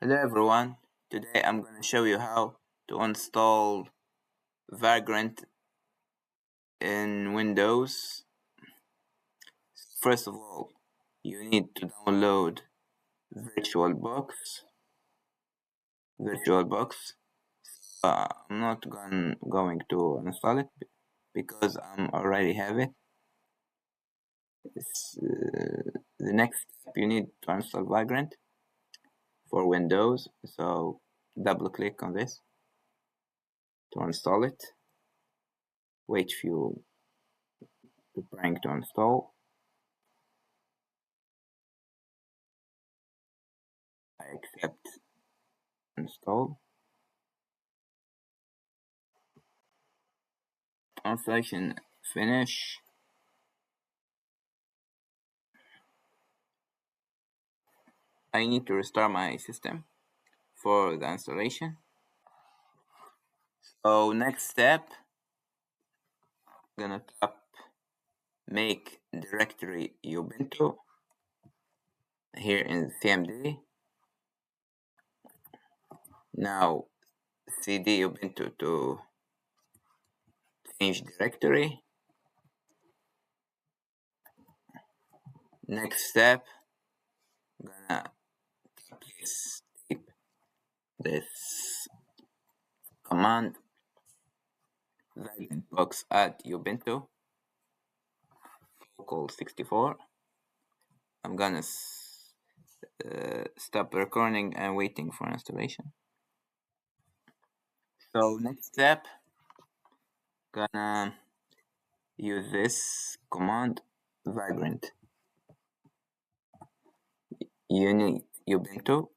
Hello everyone, today I'm going to show you how to install Vagrant in Windows. First of all, you need to download VirtualBox. VirtualBox. I'm not going to install it because I already have it. The next step, you need to install Vagrant for Windows. So double click on this to install it. Wait few to bring to install. I accept install. Installation finish. I need to restart my system for the installation. So next step, gonna tap make directory Ubuntu here in CMD. Now cd Ubuntu to change directory. Next step, gonna type this command Vagrant box add Ubuntu local 64. I'm gonna stop recording and waiting for installation. So next step, gonna use this command Vagrant unit Ubuntu.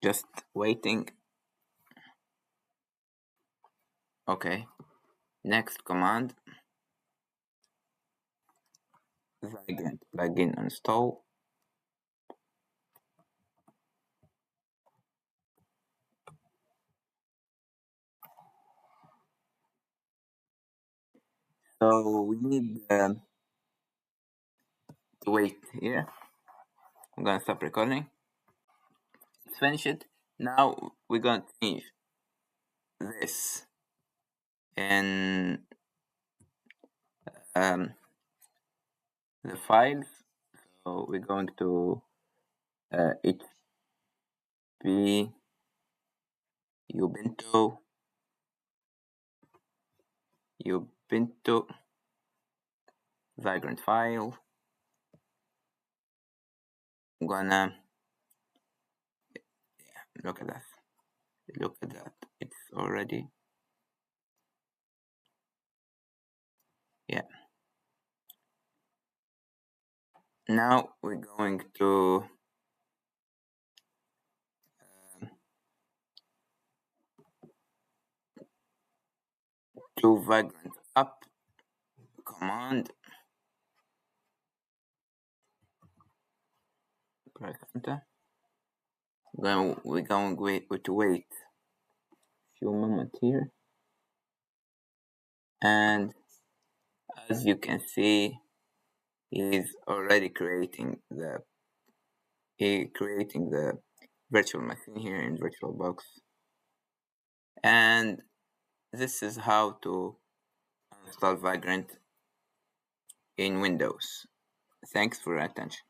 Just waiting. Okay. Next command Vagrant plugin install. So we need to wait here. I'm gonna stop recording. Let's finish it. Now we're gonna change this in the files. So we're going to HP Ubuntu Vagrant file. I'm gonna look at that. It's already Now we're going to Vagrant up command. Press enter. We're going to wait a few moments here, and as you can see, he's already creating the virtual machine here in VirtualBox, and this is how to install Vagrant in Windows. Thanks for your attention.